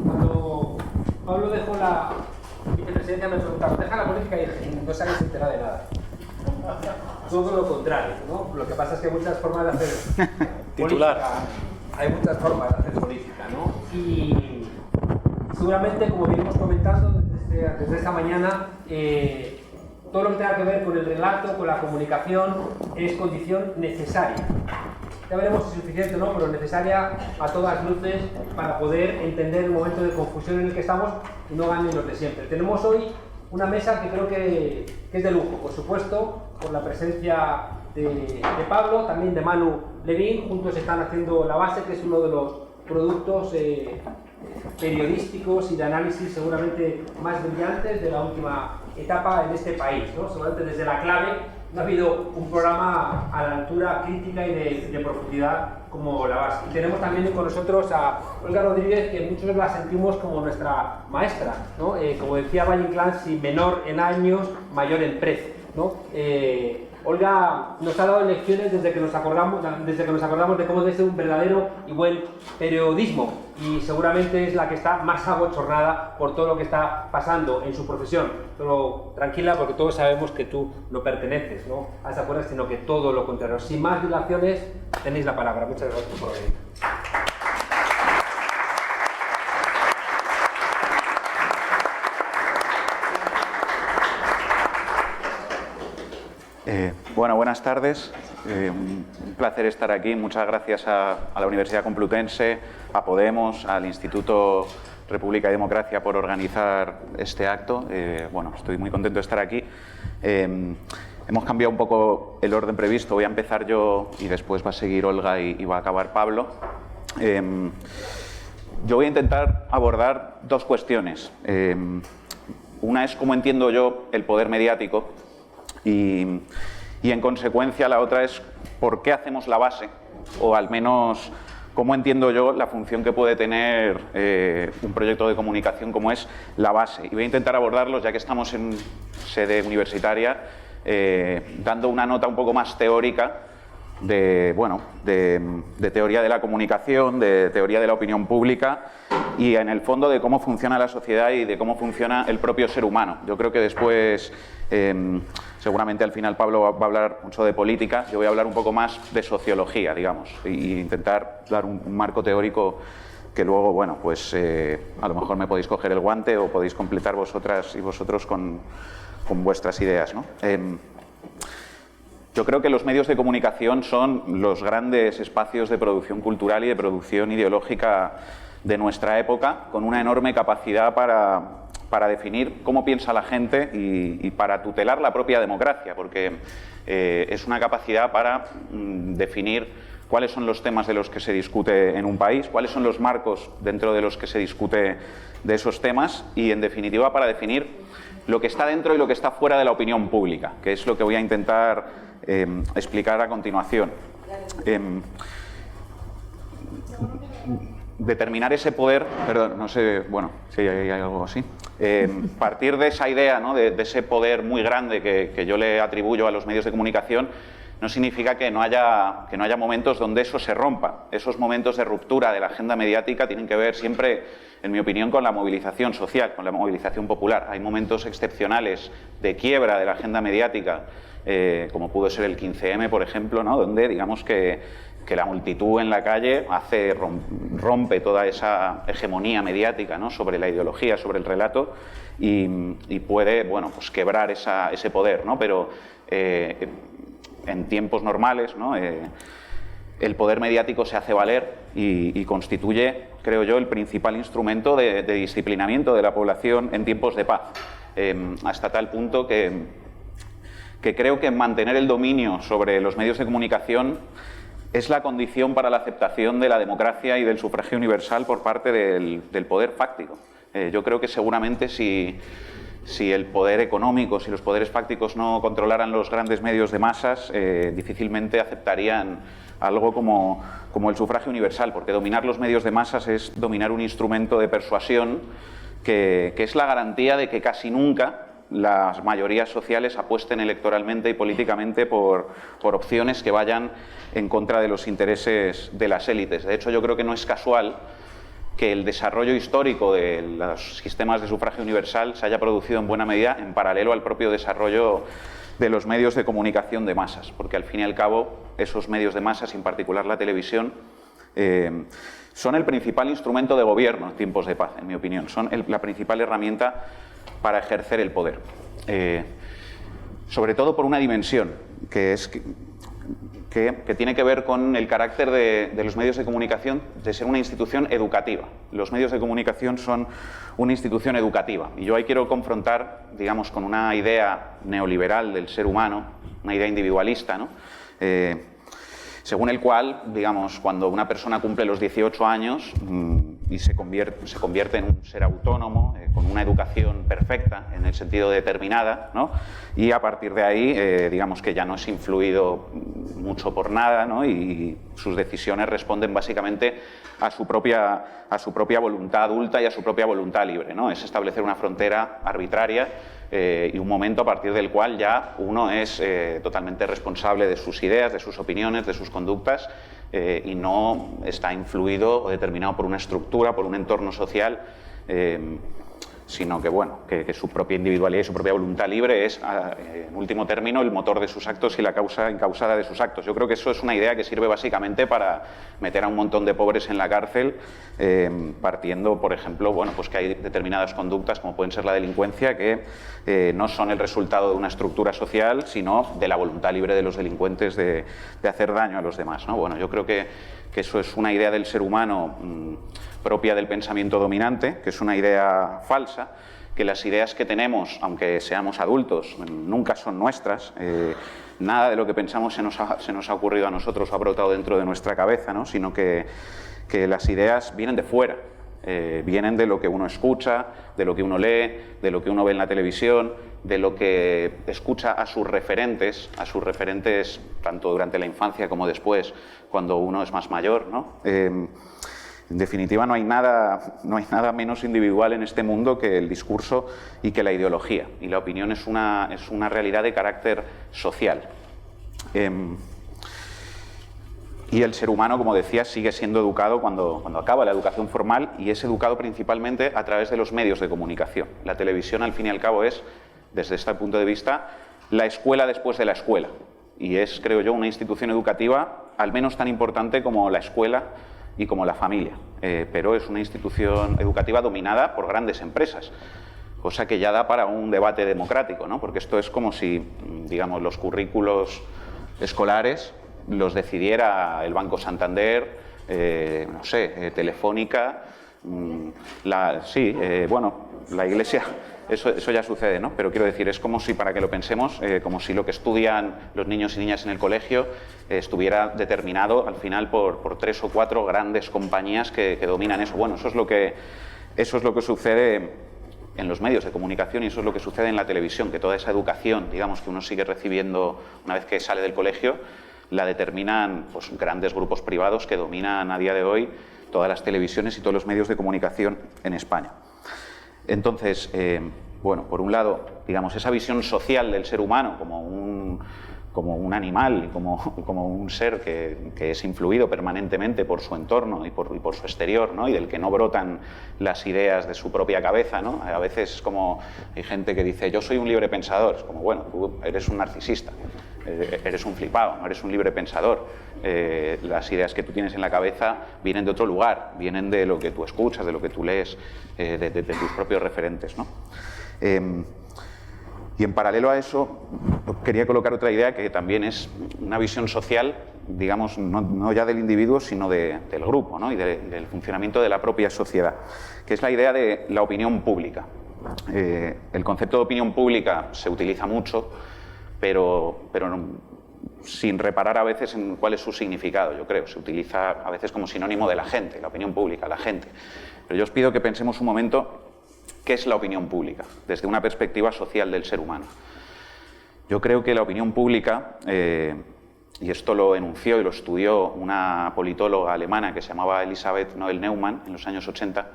Cuando Pablo dejó la vicepresidencia me preguntaron, deja la política y dije, no se habéis enterado de nada. Todo lo contrario, ¿no? Lo que pasa es que hay muchas formas de hacer política. Hay muchas formas de hacer política, ¿no? Y seguramente, como venimos comentando desde esta mañana, todo lo que tenga que ver con el relato, con la comunicación, es condición necesaria. Ya veremos si es suficiente o no, pero necesaria a todas luces para poder entender el momento de confusión en el que estamos y no ganen los de siempre. Tenemos hoy una mesa que creo que es de lujo, por supuesto, con la presencia de Pablo, también de Manu Levín. Juntos están haciendo La Base, que es uno de los productos periodísticos y de análisis seguramente más brillantes de la última etapa en este país, ¿no? Seguramente desde La Clave no ha habido un programa a la altura crítica y de profundidad como La Base. Y tenemos también con nosotros a Olga Rodríguez, que muchos la sentimos como nuestra maestra, ¿no? Como decía Valle Inclán, si menor en años, mayor en precio, ¿no? Olga nos ha dado lecciones desde que nos acordamos de cómo debe ser un verdadero y buen periodismo, y seguramente es la que está más abochornada por todo lo que está pasando en su profesión. Pero tranquila, porque todos sabemos que tú no perteneces, ¿no?, a esa fuerza, sino que todo lo contrario. Sin más dilaciones, tenéis la palabra. Muchas gracias por venir. Bueno, buenas tardes. Un placer estar aquí. Muchas gracias a la Universidad Complutense, a Podemos, al Instituto República y Democracia por organizar este acto. Bueno, estoy muy contento de estar aquí. Hemos cambiado un poco el orden previsto. Voy a empezar yo y después va a seguir Olga y va a acabar Pablo. Yo voy a intentar abordar dos cuestiones. Una es cómo entiendo yo el poder mediático y en consecuencia la otra es por qué hacemos La Base, o al menos cómo entiendo yo la función que puede tener un proyecto de comunicación como es La Base. Y voy a intentar abordarlos, ya que estamos en sede universitaria, dando una nota un poco más teórica de teoría de la comunicación, de teoría de la opinión pública y en el fondo de cómo funciona la sociedad y de cómo funciona el propio ser humano. Yo creo que después, seguramente al final Pablo va a hablar mucho de política, yo voy a hablar un poco más de sociología, digamos, e intentar dar un marco teórico que luego, bueno, pues a lo mejor me podéis coger el guante o podéis completar vosotras y vosotros con vuestras ideas, ¿no? Yo creo que los medios de comunicación son los grandes espacios de producción cultural y de producción ideológica de nuestra época, con una enorme capacidad para definir cómo piensa la gente y para tutelar la propia democracia, porque es una capacidad para definir cuáles son los temas de los que se discute en un país, cuáles son los marcos dentro de los que se discute de esos temas y, en definitiva, para definir lo que está dentro y lo que está fuera de la opinión pública, que es lo que voy a intentar explicar a continuación. Determinar ese poder, perdón, no sé, bueno, si hay algo así. Partir de esa idea, ¿no?, de ese poder muy grande que yo le atribuyo a los medios de comunicación, no significa que no haya momentos donde eso se rompa. Esos momentos de ruptura de la agenda mediática tienen que ver siempre, en mi opinión, con la movilización social, con la movilización popular. Hay momentos excepcionales de quiebra de la agenda mediática, como pudo ser el 15M, por ejemplo, ¿no?, donde digamos que la multitud en la calle rompe toda esa hegemonía mediática, ¿no?, sobre la ideología, sobre el relato y puede, bueno, pues quebrar ese poder, ¿no? Pero en tiempos normales, ¿no?, el poder mediático se hace valer y constituye, creo yo, el principal instrumento de disciplinamiento de la población en tiempos de paz, hasta tal punto que creo que mantener el dominio sobre los medios de comunicación es la condición para la aceptación de la democracia y del sufragio universal por parte del poder fáctico. Yo creo que seguramente si el poder económico, si los poderes fácticos no controlaran los grandes medios de masas, difícilmente aceptarían algo como el sufragio universal, porque dominar los medios de masas es dominar un instrumento de persuasión que es la garantía de que casi nunca las mayorías sociales apuesten electoralmente y políticamente por opciones que vayan en contra de los intereses de las élites. De hecho, yo creo que no es casual que el desarrollo histórico de los sistemas de sufragio universal se haya producido en buena medida en paralelo al propio desarrollo de los medios de comunicación de masas, porque al fin y al cabo esos medios de masas, en particular la televisión, son el principal instrumento de gobierno en tiempos de paz, en mi opinión, son la principal herramienta para ejercer el poder. Sobre todo por una dimensión, que tiene que ver con el carácter de los medios de comunicación de ser una institución educativa. Los medios de comunicación son una institución educativa. Y yo ahí quiero confrontar, digamos, con una idea neoliberal del ser humano, una idea individualista, ¿no? Según el cual, digamos, cuando una persona cumple los 18 años y se convierte en un ser autónomo, con una educación perfecta, en el sentido determinada, ¿no? Y a partir de ahí, digamos que ya no es influido mucho por nada, ¿no? Y sus decisiones responden básicamente a su propia voluntad adulta y a su propia voluntad libre, ¿no? Es establecer una frontera arbitraria y un momento a partir del cual ya uno es totalmente responsable de sus ideas, de sus opiniones, de sus conductas y no está influido o determinado por una estructura, por un entorno social, sino que, bueno, que su propia individualidad y su propia voluntad libre es, en último término, el motor de sus actos y la causa encausada de sus actos. Yo creo que eso es una idea que sirve básicamente para meter a un montón de pobres en la cárcel, partiendo, por ejemplo, bueno, pues que hay determinadas conductas, como pueden ser la delincuencia, que no son el resultado de una estructura social, sino de la voluntad libre de los delincuentes de hacer daño a los demás, ¿no? Bueno, yo creo que eso es una idea del ser humano propia del pensamiento dominante, que es una idea falsa, que las ideas que tenemos, aunque seamos adultos, nunca son nuestras. Nada de lo que pensamos se nos ha ocurrido a nosotros o ha brotado dentro de nuestra cabeza, ¿no? Sino que las ideas vienen de fuera, vienen de lo que uno escucha, de lo que uno lee, de lo que uno ve en la televisión, de lo que escucha a sus referentes tanto durante la infancia como después, cuando uno es más mayor, ¿no? En definitiva, no hay nada menos individual en este mundo que el discurso y que la ideología. Y la opinión es una realidad de carácter social. Y el ser humano, como decía, sigue siendo educado cuando acaba la educación formal y es educado principalmente a través de los medios de comunicación. La televisión, al fin y al cabo, es, desde este punto de vista, la escuela después de la escuela. Y es, creo yo, una institución educativa al menos tan importante como la escuela y como la familia, pero es una institución educativa dominada por grandes empresas, cosa que ya da para un debate democrático, ¿no? Porque esto es como si, digamos, los currículos escolares los decidiera el Banco Santander, no sé, Telefónica, la Iglesia. Eso ya sucede, ¿no? Pero quiero decir, es como si, para que lo pensemos, como si lo que estudian los niños y niñas en el colegio estuviera determinado al final por 3 o 4 grandes compañías que dominan eso. Bueno, eso es lo que sucede en los medios de comunicación y eso es lo que sucede en la televisión, que toda esa educación, digamos, que uno sigue recibiendo una vez que sale del colegio, la determinan pues grandes grupos privados que dominan a día de hoy todas las televisiones y todos los medios de comunicación en España. Entonces, bueno, por un lado, digamos, esa visión social del ser humano como un animal y como un ser que es influido permanentemente por su entorno y por su exterior, ¿no? Y del que no brotan las ideas de su propia cabeza, ¿no? A veces es como hay gente que dice yo soy un libre pensador, es como bueno, tú eres un narcisista, eres un flipado, no eres un libre pensador. Las ideas que tú tienes en la cabeza vienen de otro lugar, vienen de lo que tú escuchas, de lo que tú lees, de tus propios referentes, ¿no? Y en paralelo a eso, quería colocar otra idea que también es una visión social, digamos, no ya del individuo, sino del grupo, ¿no? Y del funcionamiento de la propia sociedad, que es la idea de la opinión pública. El concepto de opinión pública se utiliza mucho, pero sin reparar a veces en cuál es su significado, yo creo. Se utiliza a veces como sinónimo de la gente, la opinión pública, la gente. Pero yo os pido que pensemos un momento qué es la opinión pública, desde una perspectiva social del ser humano. Yo creo que la opinión pública, y esto lo enunció y lo estudió una politóloga alemana que se llamaba Elisabeth Noel-Neumann en los años 80,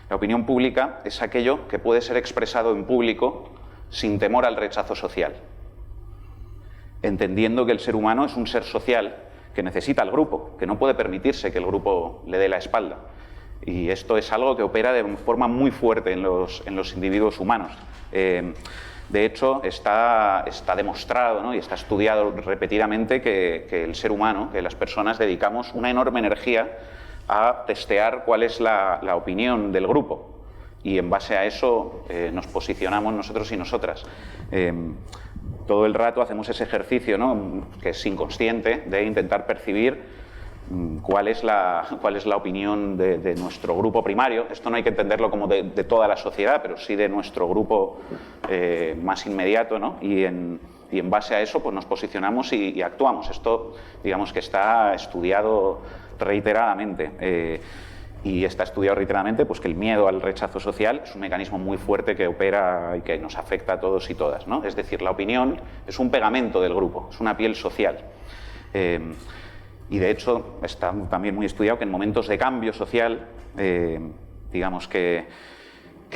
la opinión pública es aquello que puede ser expresado en público sin temor al rechazo social, entendiendo que el ser humano es un ser social que necesita al grupo, que no puede permitirse que el grupo le dé la espalda. Y esto es algo que opera de forma muy fuerte en los individuos humanos. De hecho, está demostrado, ¿no?, y está estudiado repetidamente que el ser humano, que las personas dedicamos una enorme energía a testear cuál es la opinión del grupo. Y en base a eso nos posicionamos nosotros y nosotras. Todo el rato hacemos ese ejercicio, ¿no?, que es inconsciente, de intentar percibir cuál es la opinión de nuestro grupo primario. Esto no hay que entenderlo como de toda la sociedad, pero sí de nuestro grupo más inmediato, ¿no? Y en base a eso pues nos posicionamos y actuamos. Esto, digamos, que está estudiado reiteradamente. Y está estudiado reiteradamente pues que el miedo al rechazo social es un mecanismo muy fuerte que opera y que nos afecta a todos y todas, ¿no? Es decir, la opinión es un pegamento del grupo, es una piel social. Y de hecho está también muy estudiado que en momentos de cambio social, digamos que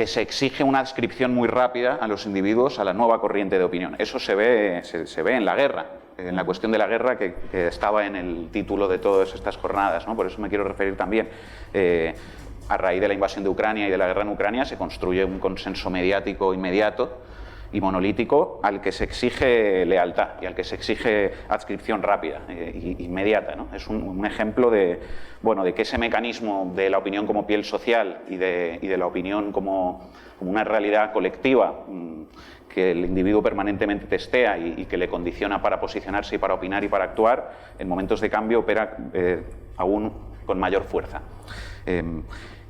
se exige una adscripción muy rápida a los individuos a la nueva corriente de opinión. Eso se ve en la guerra, en la cuestión de la guerra que estaba en el título de todas estas jornadas, ¿no? Por eso me quiero referir también. A raíz de la invasión de Ucrania y de la guerra en Ucrania se construye un consenso mediático inmediato y monolítico al que se exige lealtad y al que se exige adscripción rápida e inmediata, ¿no? Es un ejemplo de que ese mecanismo de la opinión como piel social y de la opinión como una realidad colectiva que el individuo permanentemente testea y que le condiciona para posicionarse y para opinar y para actuar, en momentos de cambio opera aún con mayor fuerza.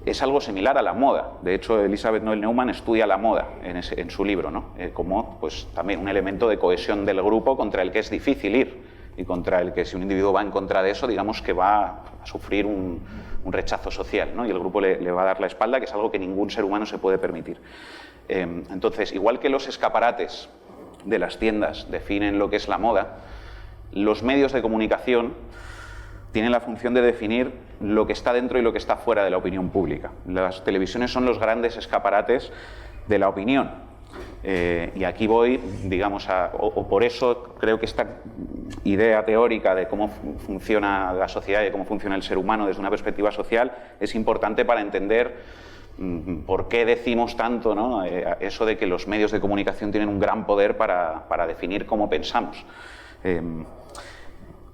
Es algo similar a la moda. De hecho, Elizabeth Noel Neumann estudia la moda en su libro, ¿no? Como pues, también un elemento de cohesión del grupo contra el que es difícil ir y contra el que si un individuo va en contra de eso, digamos que va a sufrir un rechazo social, ¿no? Y el grupo le va a dar la espalda, que es algo que ningún ser humano se puede permitir. Entonces, igual que los escaparates de las tiendas definen lo que es la moda, los medios de comunicación tienen la función de definir lo que está dentro y lo que está fuera de la opinión pública. Las televisiones son los grandes escaparates de la opinión. Y aquí voy, digamos, o por eso creo que esta idea teórica de cómo funciona la sociedad y de cómo funciona el ser humano desde una perspectiva social es importante para entender por qué decimos tanto, ¿no?, eso de que los medios de comunicación tienen un gran poder para definir cómo pensamos.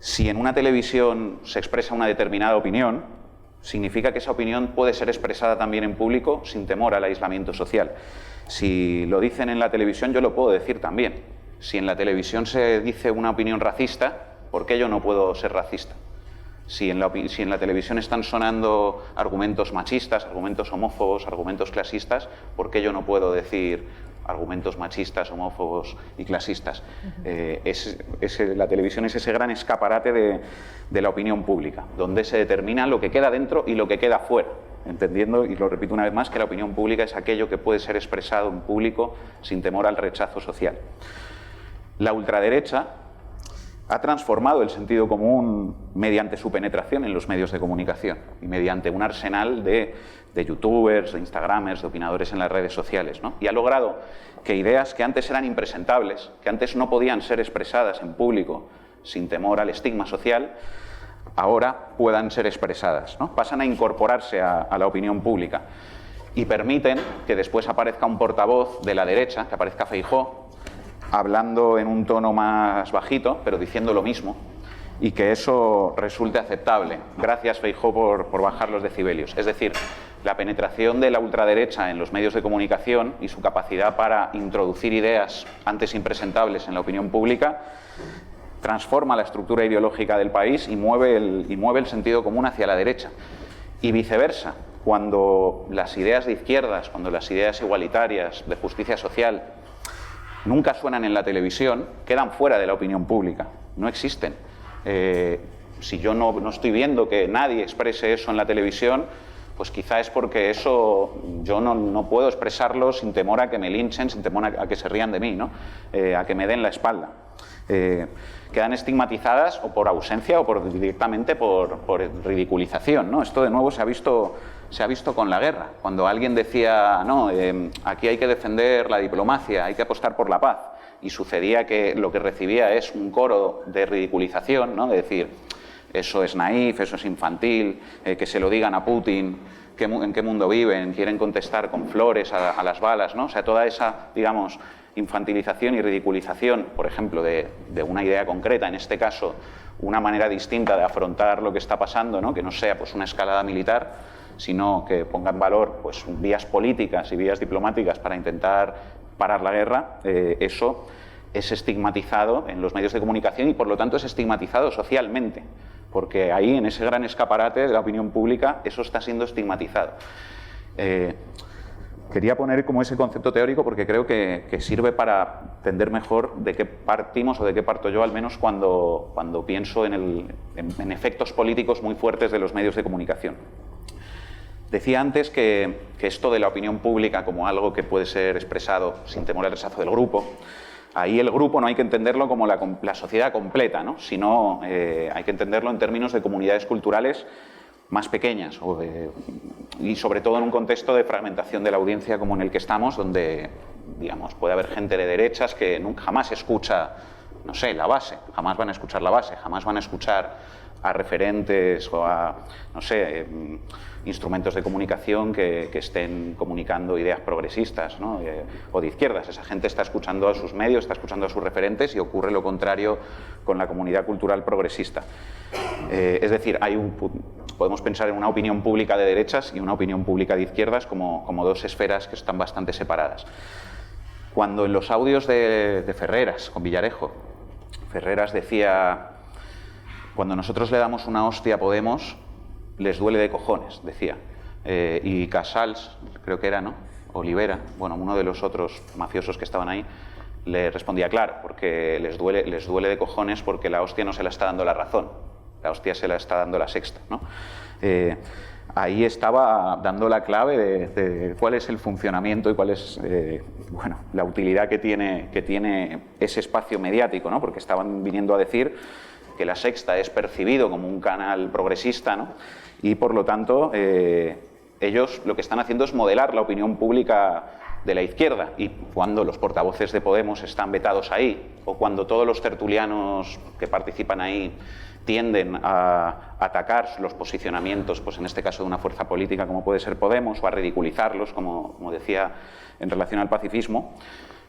Si en una televisión se expresa una determinada opinión, significa que esa opinión puede ser expresada también en público sin temor al aislamiento social. Si lo dicen en la televisión, yo lo puedo decir también. Si en la televisión se dice una opinión racista, ¿por qué yo no puedo ser racista? Si en la televisión están sonando argumentos machistas, argumentos homófobos, argumentos clasistas, ¿por qué yo no puedo decir argumentos machistas, homófobos y clasistas? La televisión es ese gran escaparate de la opinión pública, donde se determina lo que queda dentro y lo que queda fuera, entendiendo, y lo repito una vez más, que la opinión pública es aquello que puede ser expresado en público sin temor al rechazo social. La ultraderecha ha transformado el sentido común mediante su penetración en los medios de comunicación y mediante un arsenal de youtubers, de instagramers, de opinadores en las redes sociales, ¿no? Y ha logrado que ideas que antes eran impresentables, que antes no podían ser expresadas en público sin temor al estigma social, ahora puedan ser expresadas, ¿no? Pasan a incorporarse a la opinión pública y permiten que después aparezca un portavoz de la derecha, que aparezca Feijóo, hablando en un tono más bajito, pero diciendo lo mismo, y que eso resulte aceptable. Gracias, Feijóo, por bajar los decibelios. Es decir, la penetración de la ultraderecha en los medios de comunicación y su capacidad para introducir ideas antes impresentables en la opinión pública transforma la estructura ideológica del país y mueve el sentido común hacia la derecha. Y viceversa, cuando las ideas de izquierdas, cuando las ideas igualitarias, de justicia social, nunca suenan en la televisión, quedan fuera de la opinión pública, no existen. Si yo no estoy viendo que nadie exprese eso en la televisión, pues quizá es porque eso yo no puedo expresarlo sin temor a que me linchen, sin temor a que se rían de mí, ¿no? A que me den la espalda. Quedan estigmatizadas o por ausencia o directamente por ridiculización, ¿no? Esto de nuevo se ha visto con la guerra, cuando alguien decía, no, aquí hay que defender la diplomacia, hay que apostar por la paz, y sucedía que lo que recibía es un coro de ridiculización, ¿no? De decir, eso es naif, eso es infantil, que se lo digan a Putin, en qué mundo viven, quieren contestar con flores a las balas, ¿no? O sea, toda esa, digamos, infantilización y ridiculización, por ejemplo, de una idea concreta, en este caso, una manera distinta de afrontar lo que está pasando, ¿no? Que no sea pues una escalada militar, sino que ponga en valor pues vías políticas y vías diplomáticas para intentar parar la guerra, eso es estigmatizado en los medios de comunicación y por lo tanto es estigmatizado socialmente, porque ahí en ese gran escaparate de la opinión pública eso está siendo estigmatizado. Quería poner como ese concepto teórico porque creo que sirve para entender mejor de qué partimos o de qué parto yo, al menos cuando pienso en efectos políticos muy fuertes de los medios de comunicación. Decía antes que esto de la opinión pública como algo que puede ser expresado sin temor al rechazo del grupo, ahí el grupo no hay que entenderlo como la sociedad completa, ¿no? Sino hay que entenderlo en términos de comunidades culturales más pequeñas y sobre todo en un contexto de fragmentación de la audiencia como en el que estamos, donde, digamos, puede haber gente de derechas que nunca, jamás escucha, no sé, la base, jamás van a escuchar la base, jamás van a escuchar a referentes o a, no sé, instrumentos de comunicación que estén comunicando ideas progresistas, ¿no? O de izquierdas. Esa gente está escuchando a sus medios, está escuchando a sus referentes y ocurre lo contrario con la comunidad cultural progresista. Es decir, podemos pensar en una opinión pública de derechas y una opinión pública de izquierdas como dos esferas que están bastante separadas. Cuando en los audios de Ferreras con Villarejo, Ferreras decía: cuando nosotros le damos una hostia a Podemos, les duele de cojones, decía. Y Casals, creo que era, ¿no? Olivera, bueno, uno de los otros mafiosos que estaban ahí, le respondía: claro, porque les duele de cojones porque la hostia no se la está dando la razón, la hostia se la está dando la Sexta, ¿no? Ahí estaba dando la clave de cuál es el funcionamiento y cuál es bueno, la utilidad que tiene ese espacio mediático, ¿no? Porque estaban viniendo a decir que la Sexta es percibido como un canal progresista, ¿no? Y por lo tanto ellos lo que están haciendo es modelar la opinión pública de la izquierda, y cuando los portavoces de Podemos están vetados ahí, o cuando todos los tertulianos que participan ahí tienden a atacar los posicionamientos, pues en este caso de una fuerza política como puede ser Podemos, o a ridiculizarlos, como decía, en relación al pacifismo,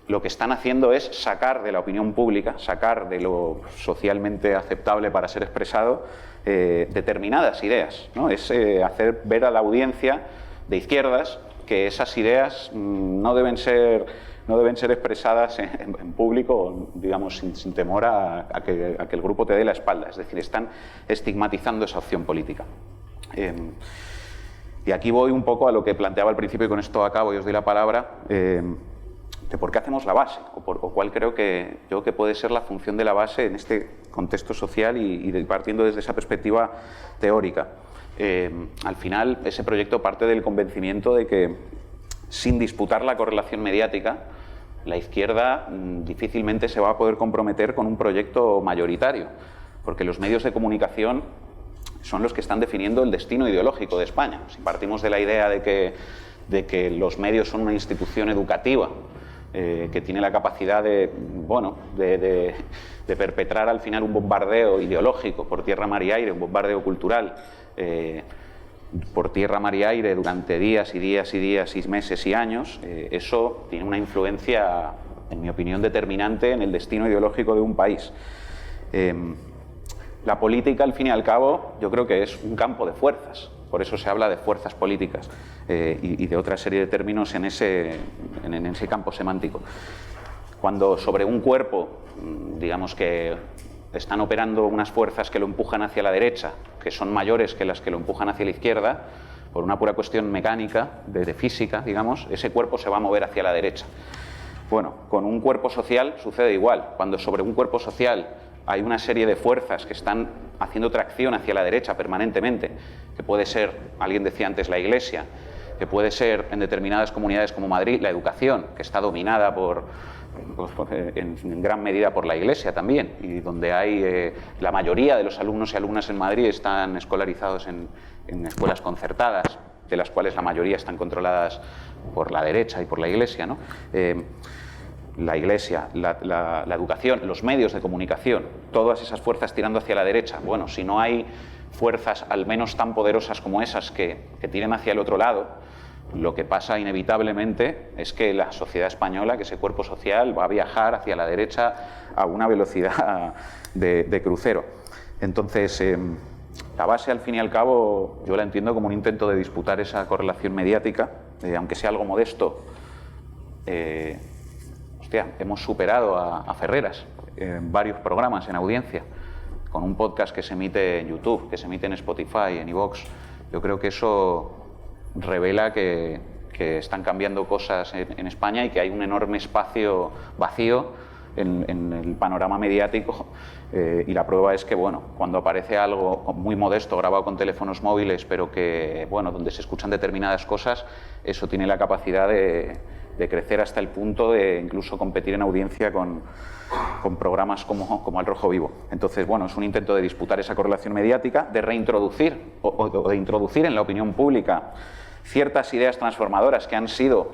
lo que están haciendo es sacar de la opinión pública, sacar de lo socialmente aceptable para ser expresado determinadas ideas, ¿no? Es hacer ver a la audiencia de izquierdas que esas ideas no deben ser expresadas en público, digamos, sin temor a que el grupo te dé la espalda. Es decir, están estigmatizando esa opción política. Y aquí voy un poco a lo que planteaba al principio, y con esto acabo y os doy la palabra, de por qué hacemos la base, o cuál creo que puede ser la función de la base en este contexto social y partiendo desde esa perspectiva teórica. Al final, ese proyecto parte del convencimiento de que, sin disputar la correlación mediática, la izquierda difícilmente se va a poder comprometer con un proyecto mayoritario, porque los medios de comunicación son los que están definiendo el destino ideológico de España. Si partimos de la idea de que los medios son una institución educativa que tiene la capacidad de perpetrar al final un bombardeo ideológico por tierra, mar y aire, un bombardeo cultural por tierra, mar y aire durante días y días y días y meses y años, eso tiene una influencia, en mi opinión, determinante en el destino ideológico de un país. La política, al fin y al cabo, yo creo que es un campo de fuerzas, por eso se habla de fuerzas políticas y de otra serie de términos en ese campo semántico. Cuando sobre un cuerpo, digamos que están operando unas fuerzas que lo empujan hacia la derecha, que son mayores que las que lo empujan hacia la izquierda, por una pura cuestión mecánica, de física, digamos, ese cuerpo se va a mover hacia la derecha. Bueno, con un cuerpo social sucede igual. Cuando sobre un cuerpo social hay una serie de fuerzas que están haciendo tracción hacia la derecha permanentemente, que puede ser, alguien decía antes, la Iglesia, que puede ser en determinadas comunidades como Madrid, la educación, que está dominada en gran medida por la Iglesia también, y donde hay la mayoría de los alumnos y alumnas en Madrid están escolarizados en escuelas concertadas, de las cuales la mayoría están controladas por la derecha y por la Iglesia, ¿no? La Iglesia, la educación, los medios de comunicación, todas esas fuerzas tirando hacia la derecha. Bueno, si no hay fuerzas al menos tan poderosas como esas que tiren hacia el otro lado, lo que pasa inevitablemente es que la sociedad española, que ese cuerpo social, va a viajar hacia la derecha a una velocidad de crucero. Entonces, la base, al fin y al cabo, yo la entiendo como un intento de disputar esa correlación mediática, aunque sea algo modesto. Hemos superado a Ferreras en varios programas en audiencia, con un podcast que se emite en YouTube, que se emite en Spotify, en iVoox. Yo creo que eso revela que están cambiando cosas en España y que hay un enorme espacio vacío en el panorama mediático, y la prueba es que, bueno, cuando aparece algo muy modesto grabado con teléfonos móviles, pero que, bueno, donde se escuchan determinadas cosas, eso tiene la capacidad de crecer hasta el punto de incluso competir en audiencia con programas como Al Rojo Vivo. Entonces, bueno, es un intento de disputar esa correlación mediática, de reintroducir o de introducir en la opinión pública ciertas ideas transformadoras que han sido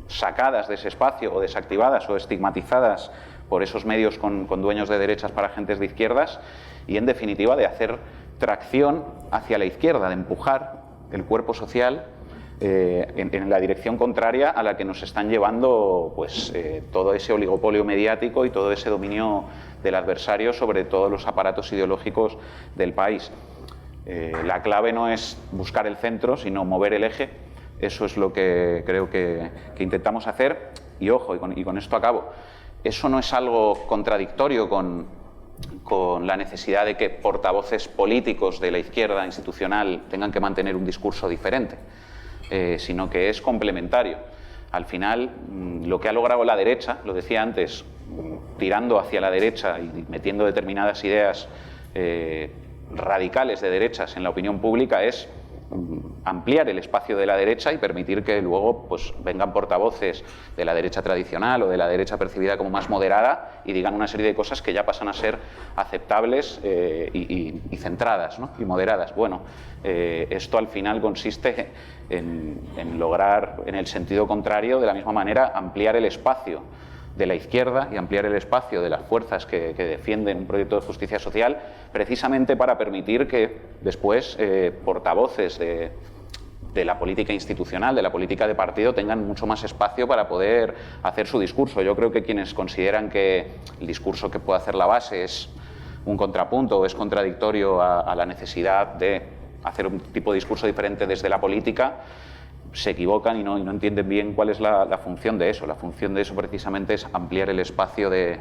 sacadas de ese espacio o desactivadas o estigmatizadas por esos medios con dueños de derechas para agentes de izquierdas, y en definitiva de hacer tracción hacia la izquierda, de empujar el cuerpo social en la dirección contraria a la que nos están llevando, pues, todo ese oligopolio mediático y todo ese dominio del adversario sobre todos los aparatos ideológicos del país. La clave no es buscar el centro, sino mover el eje. Eso es lo que creo que intentamos hacer. Y ojo, y con esto acabo, eso no es algo contradictorio con la necesidad de que portavoces políticos de la izquierda institucional tengan que mantener un discurso diferente, sino que es complementario. Al final, lo que ha logrado la derecha, lo decía antes, tirando hacia la derecha y metiendo determinadas ideas radicales de derechas en la opinión pública, es ampliar el espacio de la derecha y permitir que luego, pues, vengan portavoces de la derecha tradicional o de la derecha percibida como más moderada y digan una serie de cosas que ya pasan a ser aceptables y centradas, ¿no? Y moderadas. Bueno, esto al final consiste en lograr, en el sentido contrario, de la misma manera, ampliar el espacio de la izquierda y ampliar el espacio de las fuerzas que defienden un proyecto de justicia social, precisamente para permitir que después portavoces de la política institucional, de la política de partido, tengan mucho más espacio para poder hacer su discurso. Yo creo que quienes consideran que el discurso que puede hacer la base es un contrapunto o es contradictorio a la necesidad de hacer un tipo de discurso diferente desde la política, se equivocan y no entienden bien cuál es la función de eso. La función de eso precisamente es ampliar el espacio de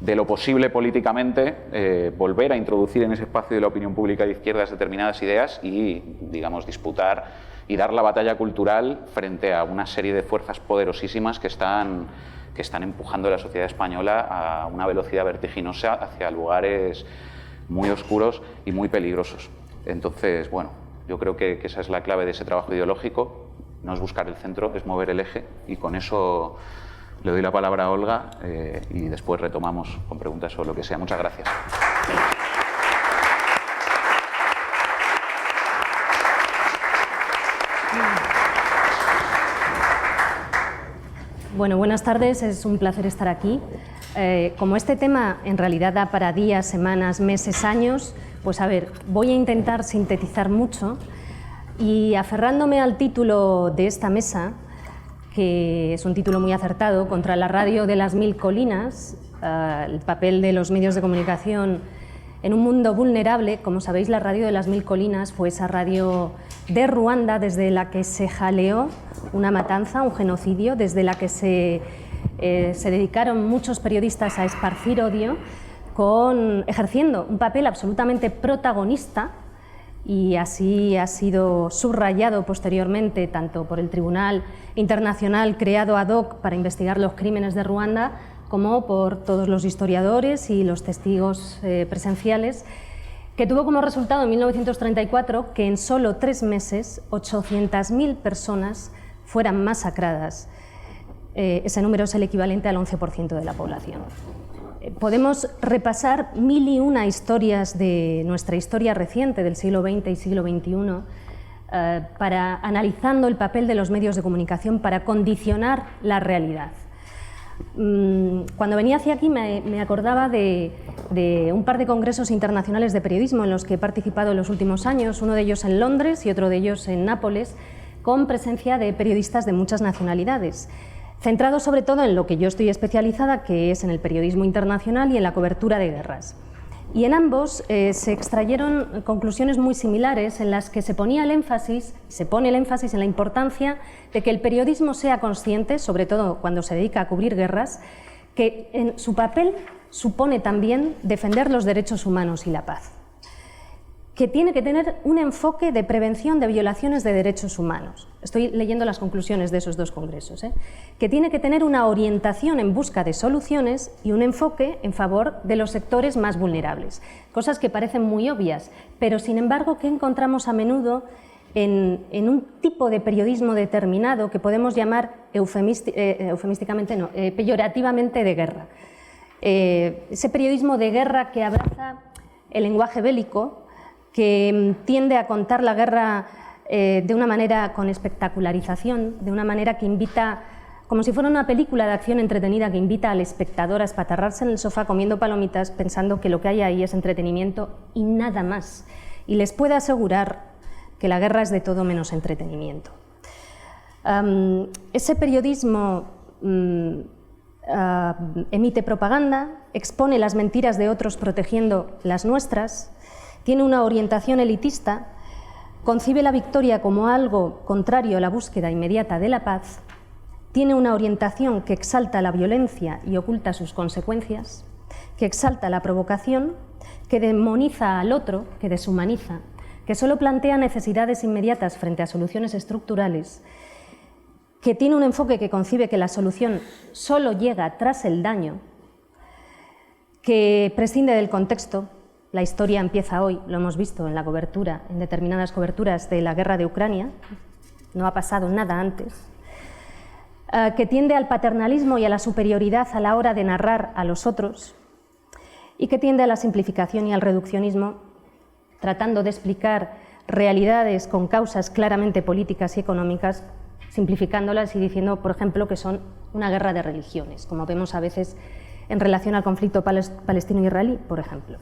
lo posible políticamente, volver a introducir en ese espacio de la opinión pública de izquierdas determinadas ideas y, digamos, disputar y dar la batalla cultural frente a una serie de fuerzas poderosísimas que están empujando a la sociedad española a una velocidad vertiginosa hacia lugares muy oscuros y muy peligrosos. Entonces, bueno, yo creo que esa es la clave de ese trabajo ideológico. No es buscar el centro, es mover el eje, y con eso le doy la palabra a Olga y después retomamos con preguntas o lo que sea. Muchas gracias. Bueno, buenas tardes, es un placer estar aquí. Como este tema en realidad da para días, semanas, meses, años, pues a ver, voy a intentar sintetizar mucho y, aferrándome al título de esta mesa, que es un título muy acertado, Contra la radio de las mil colinas, el papel de los medios de comunicación en un mundo vulnerable. Como sabéis, la radio de las mil colinas fue esa radio de Ruanda desde la que se jaleó una matanza, un genocidio, desde la que se dedicaron muchos periodistas a esparcir odio, ejerciendo un papel absolutamente protagonista, y así ha sido subrayado posteriormente tanto por el Tribunal Internacional creado ad hoc para investigar los crímenes de Ruanda, como por todos los historiadores y los testigos presenciales, que tuvo como resultado en 1934 que en solo 3 meses 800.000 personas fueran masacradas. Ese número es el equivalente al 11% de la población. Podemos repasar 1001 historias de nuestra historia reciente del siglo XX y siglo XXI analizando el papel de los medios de comunicación para condicionar la realidad. Cuando venía hacia aquí me acordaba de un par de congresos internacionales de periodismo en los que he participado en los últimos años, uno de ellos en Londres y otro de ellos en Nápoles, con presencia de periodistas de muchas nacionalidades, centrados sobre todo en lo que yo estoy especializada, que es en el periodismo internacional y en la cobertura de guerras. Y en ambos se extrayeron conclusiones muy similares en las que se pone el énfasis en la importancia de que el periodismo sea consciente, sobre todo cuando se dedica a cubrir guerras, que en su papel supone también defender los derechos humanos y la paz, que tiene que tener un enfoque de prevención de violaciones de derechos humanos. Estoy leyendo las conclusiones de esos dos congresos, que tiene que tener una orientación en busca de soluciones y un enfoque en favor de los sectores más vulnerables. Cosas que parecen muy obvias, pero sin embargo que encontramos a menudo en un tipo de periodismo determinado que podemos llamar peyorativamente de guerra. Ese periodismo de guerra que abraza el lenguaje bélico, que tiende a contar la guerra de una manera con espectacularización, de una manera que invita, como si fuera una película de acción entretenida que invita al espectador a espatarrarse en el sofá comiendo palomitas pensando que lo que hay ahí es entretenimiento y nada más. Y les puedo asegurar que la guerra es de todo menos entretenimiento. Ese periodismo emite propaganda, expone las mentiras de otros protegiendo las nuestras, tiene una orientación elitista, concibe la victoria como algo contrario a la búsqueda inmediata de la paz, tiene una orientación que exalta la violencia y oculta sus consecuencias, que exalta la provocación, que demoniza al otro, que deshumaniza, que solo plantea necesidades inmediatas frente a soluciones estructurales, que tiene un enfoque que concibe que la solución solo llega tras el daño, que prescinde del contexto. La historia empieza hoy, lo hemos visto en la cobertura, en determinadas coberturas de la guerra de Ucrania, no ha pasado nada antes, que tiende al paternalismo y a la superioridad a la hora de narrar a los otros y que tiende a la simplificación y al reduccionismo, tratando de explicar realidades con causas claramente políticas y económicas, simplificándolas y diciendo, por ejemplo, que son una guerra de religiones, como vemos a veces en relación al conflicto palestino-israelí, por ejemplo.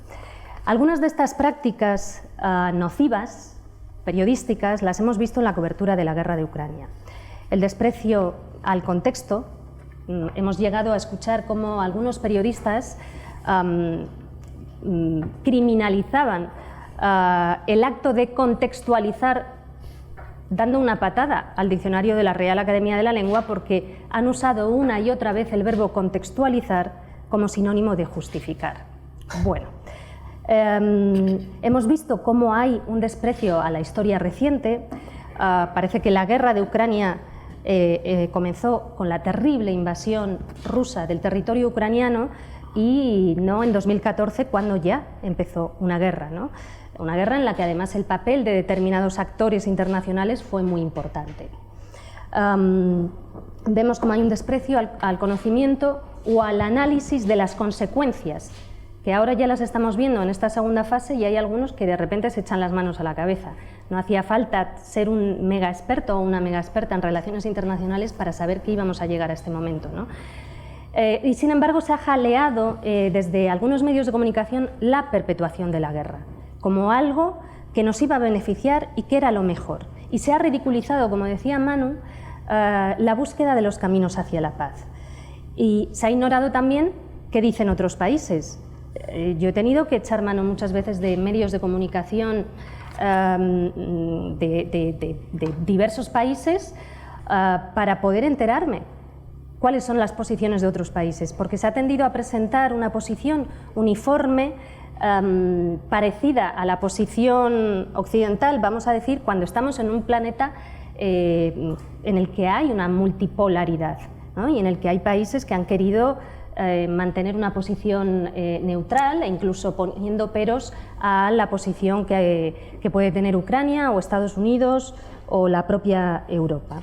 Algunas de estas prácticas nocivas, periodísticas, las hemos visto en la cobertura de la guerra de Ucrania. El desprecio al contexto, hemos llegado a escuchar cómo algunos periodistas criminalizaban el acto de contextualizar dando una patada al diccionario de la Real Academia de la Lengua porque han usado una y otra vez el verbo contextualizar como sinónimo de justificar. Bueno, hemos visto cómo hay un desprecio a la historia reciente. Parece que la guerra de Ucrania comenzó con la terrible invasión rusa del territorio ucraniano y no en 2014 cuando ya empezó una guerra, ¿no? Una guerra en la que además el papel de determinados actores internacionales fue muy importante. Vemos cómo hay un desprecio al conocimiento o al análisis de las consecuencias, que ahora ya las estamos viendo en esta segunda fase y hay algunos que de repente se echan las manos a la cabeza. No hacía falta ser un mega experto o una mega experta en relaciones internacionales para saber que íbamos a llegar a este momento, ¿no? Y sin embargo se ha jaleado desde algunos medios de comunicación la perpetuación de la guerra como algo que nos iba a beneficiar y que era lo mejor. Y se ha ridiculizado, como decía Manu, la búsqueda de los caminos hacia la paz. Y se ha ignorado también qué dicen otros países. Yo he tenido que echar mano muchas veces de medios de comunicación de diversos países para poder enterarme cuáles son las posiciones de otros países, porque se ha tendido a presentar una posición uniforme parecida a la posición occidental, vamos a decir, cuando estamos en un planeta en el que hay una multipolaridad, ¿no? Y en el que hay países que han querido mantener una posición neutral e incluso poniendo peros a la posición que puede tener Ucrania o Estados Unidos o la propia Europa.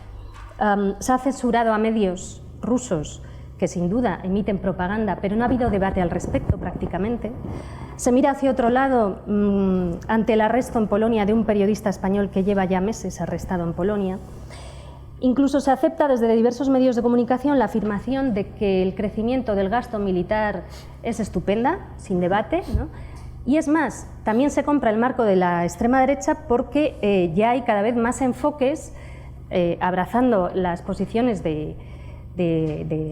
Se ha censurado a medios rusos que sin duda emiten propaganda, pero no ha habido debate al respecto prácticamente. Se mira hacia otro lado ante el arresto en Polonia de un periodista español que lleva ya meses arrestado en Polonia. Incluso se acepta desde diversos medios de comunicación la afirmación de que el crecimiento del gasto militar es estupenda, sin debate, ¿no? Y es más, también se compra el marco de la extrema derecha porque ya hay cada vez más enfoques abrazando las posiciones de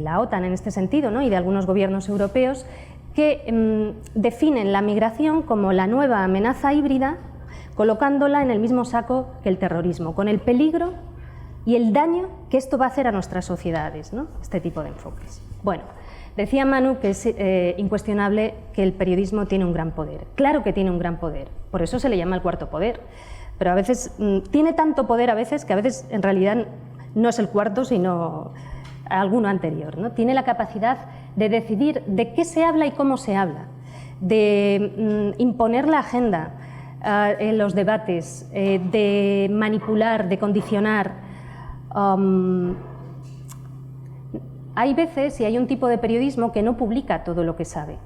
la OTAN en este sentido, ¿no? Y de algunos gobiernos europeos que definen la migración como la nueva amenaza híbrida, colocándola en el mismo saco que el terrorismo, con el peligro y el daño que esto va a hacer a nuestras sociedades, ¿no? Este tipo de enfoques. Bueno, decía Manu que es incuestionable que el periodismo tiene un gran poder. Claro que tiene un gran poder, por eso se le llama el cuarto poder, pero a veces tiene tanto poder a veces que a veces en realidad no es el cuarto, sino alguno anterior, ¿no? Tiene la capacidad de decidir de qué se habla y cómo se habla, de imponer la agenda en los debates, de manipular, de condicionar. Hay veces, y hay un tipo de periodismo que no publica todo lo que sabe,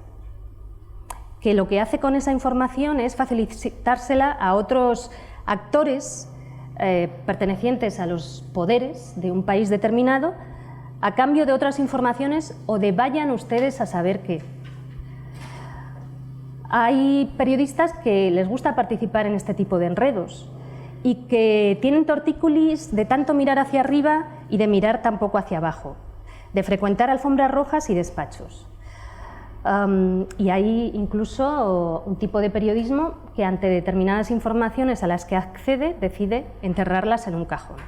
que lo que hace con esa información es facilitársela a otros actores pertenecientes a los poderes de un país determinado a cambio de otras informaciones o de vayan ustedes a saber qué. Hay periodistas que les gusta participar en este tipo de enredos y que tienen tortícolis de tanto mirar hacia arriba y de mirar tampoco hacia abajo, de frecuentar alfombras rojas y despachos. Y hay incluso un tipo de periodismo que ante determinadas informaciones a las que accede decide enterrarlas en un cajón.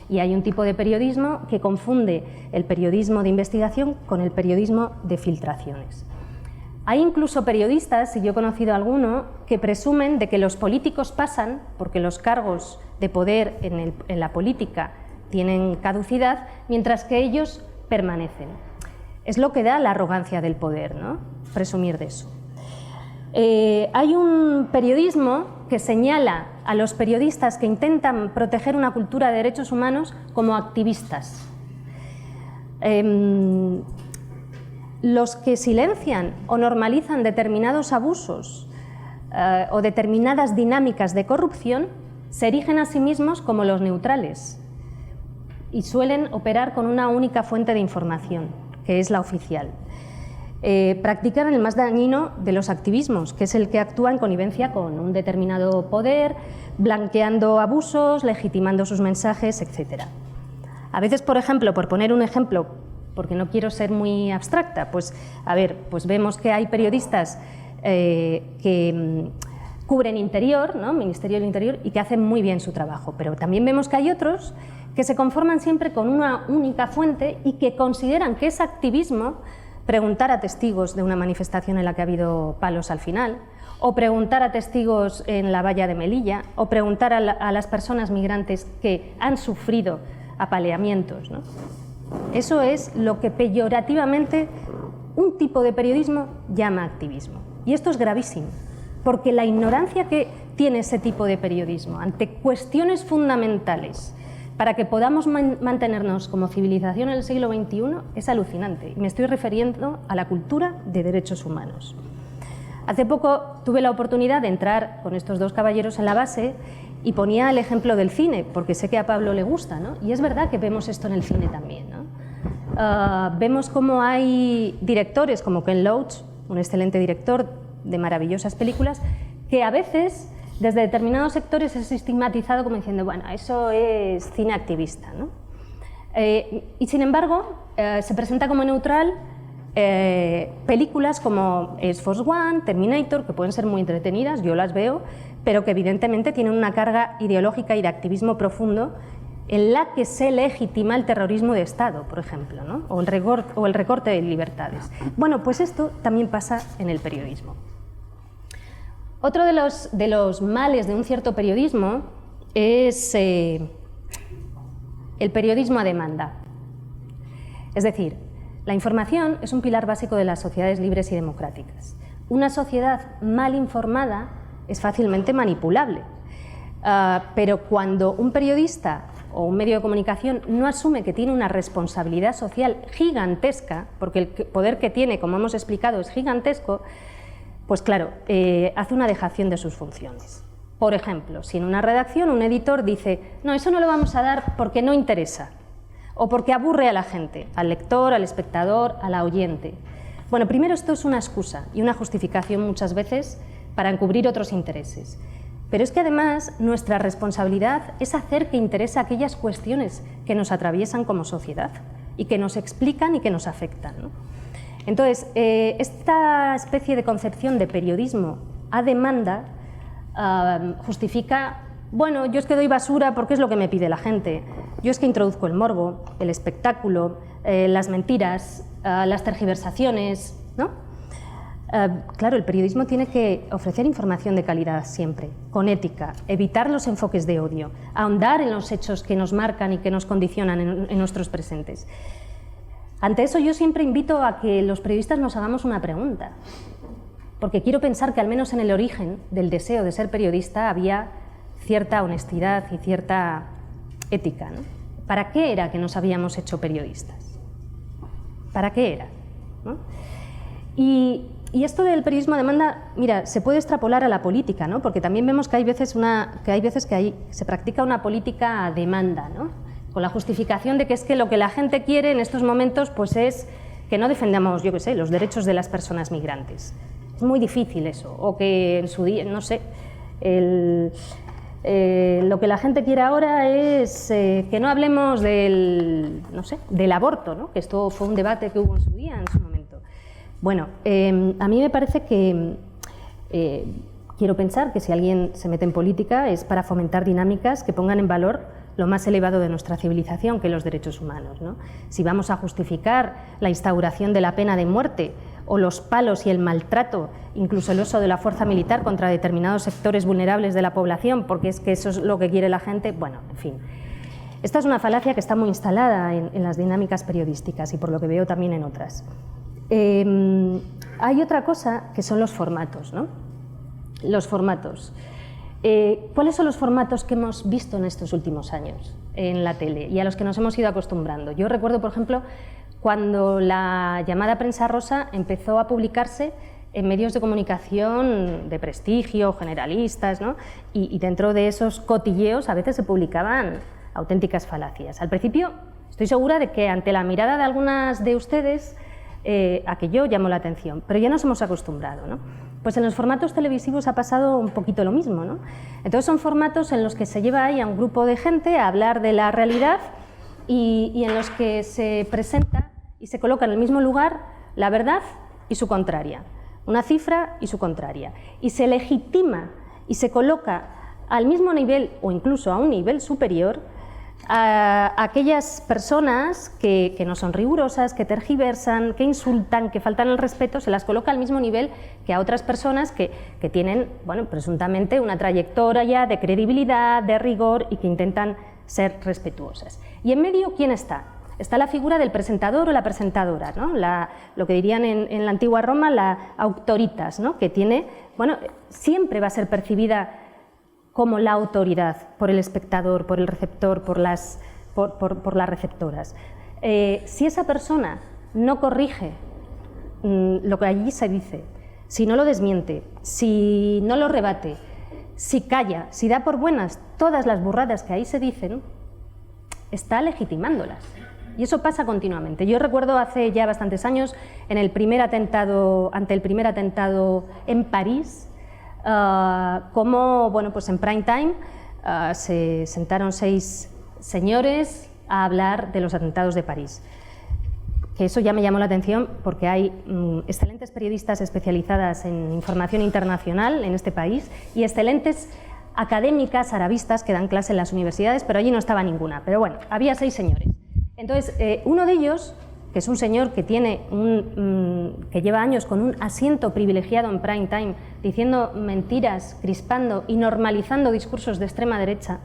Y hay un tipo de periodismo que confunde el periodismo de investigación con el periodismo de filtraciones. Hay incluso periodistas, y yo he conocido a alguno, que presumen de que los políticos pasan porque los cargos de poder en la política tienen caducidad, mientras que ellos permanecen. Es lo que da la arrogancia del poder, ¿no? Presumir de eso. Hay un periodismo que señala a los periodistas que intentan proteger una cultura de derechos humanos como activistas. Los que silencian o normalizan determinados abusos o determinadas dinámicas de corrupción se erigen a sí mismos como los neutrales y suelen operar con una única fuente de información, que es la oficial. Practican el más dañino de los activismos, que es el que actúa en connivencia con un determinado poder, blanqueando abusos, legitimando sus mensajes, etc. A veces, por ejemplo, por poner un ejemplo, porque no quiero ser muy abstracta, pues vemos que hay periodistas que cubren interior, ¿no? Ministerio del Interior, y que hacen muy bien su trabajo, pero también vemos que hay otros que se conforman siempre con una única fuente y que consideran que es activismo preguntar a testigos de una manifestación en la que ha habido palos al final, o preguntar a testigos en la valla de Melilla, o preguntar a las personas migrantes que han sufrido apaleamientos, ¿no? Eso es lo que peyorativamente un tipo de periodismo llama activismo. Y esto es gravísimo, porque la ignorancia que tiene ese tipo de periodismo ante cuestiones fundamentales para que podamos mantenernos como civilización en el siglo XXI es alucinante. Y me estoy refiriendo a la cultura de derechos humanos. Hace poco tuve la oportunidad de entrar con estos dos caballeros en la base y ponía el ejemplo del cine, porque sé que a Pablo le gusta, ¿no? Y es verdad que vemos esto en el cine también, ¿no? Vemos cómo hay directores como Ken Loach, un excelente director de maravillosas películas, que a veces desde determinados sectores es estigmatizado como diciendo, bueno, eso es cine activista, ¿no? Y sin embargo, se presenta como neutral películas como Air Force One, Terminator, que pueden ser muy entretenidas, yo las veo, pero que evidentemente tienen una carga ideológica y de activismo profundo en la que se legitima el terrorismo de Estado, por ejemplo, ¿no? o el recorte de libertades. Bueno, pues esto también pasa en el periodismo. Otro de los males de un cierto periodismo es el periodismo a demanda. Es decir, la información es un pilar básico de las sociedades libres y democráticas. Una sociedad mal informada es fácilmente manipulable, pero cuando un periodista o un medio de comunicación no asume que tiene una responsabilidad social gigantesca, porque el poder que tiene, como hemos explicado, es gigantesco, pues claro, hace una dejación de sus funciones. Por ejemplo, si en una redacción un editor dice, no, eso no lo vamos a dar porque no interesa, o porque aburre a la gente, al lector, al espectador, al oyente. Bueno, primero esto es una excusa y una justificación muchas veces para encubrir otros intereses. Pero es que además nuestra responsabilidad es hacer que interese aquellas cuestiones que nos atraviesan como sociedad y que nos explican y que nos afectan, ¿no? Entonces, esta especie de concepción de periodismo a demanda justifica, bueno, yo es que doy basura porque es lo que me pide la gente, yo es que introduzco el morbo, el espectáculo, las mentiras, las tergiversaciones, ¿no? Claro, el periodismo tiene que ofrecer información de calidad siempre, con ética, evitar los enfoques de odio, ahondar en los hechos que nos marcan y que nos condicionan en nuestros presentes. Ante eso yo siempre invito a que los periodistas nos hagamos una pregunta, porque quiero pensar que al menos en el origen del deseo de ser periodista había cierta honestidad y cierta ética, ¿no? ¿Para qué era que nos habíamos hecho periodistas? ¿Para qué era? ¿No? Y esto del periodismo a demanda, mira, se puede extrapolar a la política, ¿no? Porque también vemos que hay veces que se practica una política a demanda, ¿no? Con la justificación de que es que lo que la gente quiere en estos momentos pues es que no defendamos, yo qué sé, los derechos de las personas migrantes. Es muy difícil eso, o que en su día, no sé, lo que la gente quiere ahora es que no hablemos del aborto, ¿no? Que esto fue un debate que hubo en su día, en su momento. Bueno, a mí me parece que quiero pensar que si alguien se mete en política es para fomentar dinámicas que pongan en valor lo más elevado de nuestra civilización, que los derechos humanos, ¿no? Si vamos a justificar la instauración de la pena de muerte o los palos y el maltrato, incluso el uso de la fuerza militar contra determinados sectores vulnerables de la población, porque es que eso es lo que quiere la gente, bueno, en fin. Esta es una falacia que está muy instalada en las dinámicas periodísticas y por lo que veo también en otras. Hay otra cosa que son los formatos, ¿no? Los formatos. ¿Cuáles son los formatos que hemos visto en estos últimos años en la tele y a los que nos hemos ido acostumbrando? Yo recuerdo, por ejemplo, cuando la llamada prensa rosa empezó a publicarse en medios de comunicación de prestigio, generalistas, ¿no? Y dentro de esos cotilleos a veces se publicaban auténticas falacias. Al principio estoy segura de que ante la mirada de algunas de ustedes aquello llamó la atención, pero ya nos hemos acostumbrado, ¿no? Pues en los formatos televisivos ha pasado un poquito lo mismo, ¿no? Entonces son formatos en los que se lleva ahí a un grupo de gente a hablar de la realidad y en los que se presenta y se coloca en el mismo lugar la verdad y su contraria, una cifra y su contraria, y se legitima y se coloca al mismo nivel o incluso a un nivel superior a aquellas personas que no son rigurosas, que tergiversan, que insultan, que faltan el respeto, se las coloca al mismo nivel que a otras personas que tienen, bueno, presuntamente una trayectoria de credibilidad, de rigor y que intentan ser respetuosas. Y en medio, ¿quién está? Está la figura del presentador o la presentadora, ¿no? Lo que dirían en la antigua Roma, la autoritas, ¿no? Que tiene, bueno, siempre va a ser percibida como la autoridad por el espectador, por el receptor, por las receptoras. Si esa persona no corrige lo que allí se dice, si no lo desmiente, si no lo rebate, si calla, si da por buenas todas las burradas que ahí se dicen, está legitimándolas. Y eso pasa continuamente. Yo recuerdo hace ya bastantes años, ante el primer atentado en París, como, bueno, pues en prime time se sentaron 6 señores a hablar de los atentados de París. Que eso ya me llamó la atención porque hay excelentes periodistas especializadas en información internacional en este país y excelentes académicas arabistas que dan clase en las universidades, pero allí no estaba ninguna. Pero bueno, había 6 señores. Entonces, uno de ellos, que es un señor que que lleva años con un asiento privilegiado en prime time, diciendo mentiras, crispando y normalizando discursos de extrema derecha,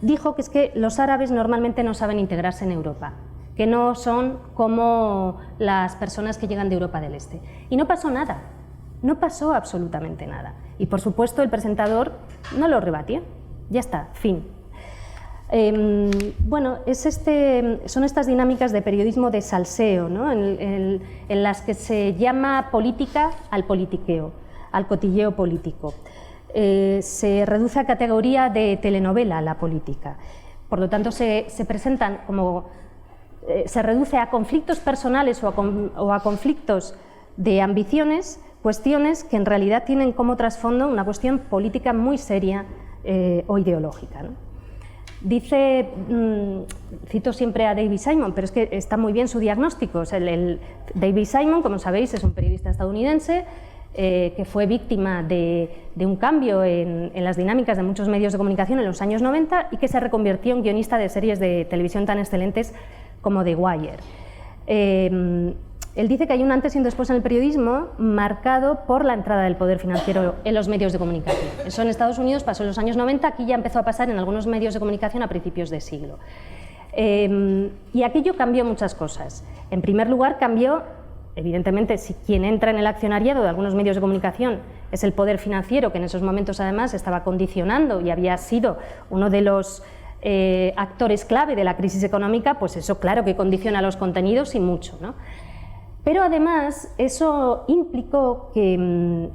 dijo que es que los árabes normalmente no saben integrarse en Europa, que no son como las personas que llegan de Europa del Este. Y no pasó nada, no pasó absolutamente nada. Y por supuesto el presentador no lo rebatió, ya está, fin. Bueno, son estas dinámicas de periodismo de salseo, ¿no? en las que se llama política al politiqueo, al cotilleo político. se reduce a categoría de telenovela la política. Por lo tanto, se presentan como, se reduce a conflictos personales o a conflictos de ambiciones, cuestiones que en realidad tienen como trasfondo una cuestión política muy seria o ideológica, ¿no? Dice, cito siempre a David Simon, pero es que está muy bien su diagnóstico. O sea, David Simon, como sabéis, es un periodista estadounidense que fue víctima de un cambio en las dinámicas de muchos medios de comunicación en los años 90 y que se reconvirtió en guionista de series de televisión tan excelentes como The Wire. Él dice que hay un antes y un después en el periodismo marcado por la entrada del poder financiero en los medios de comunicación. Eso en Estados Unidos pasó en los años 90, aquí ya empezó a pasar en algunos medios de comunicación a principios de siglo. Y aquello cambió muchas cosas. En primer lugar, cambió, evidentemente, si quien entra en el accionariado de algunos medios de comunicación es el poder financiero, que en esos momentos además estaba condicionando y había sido uno de los actores clave de la crisis económica, pues eso claro que condiciona los contenidos y mucho, ¿no? Pero además eso implicó que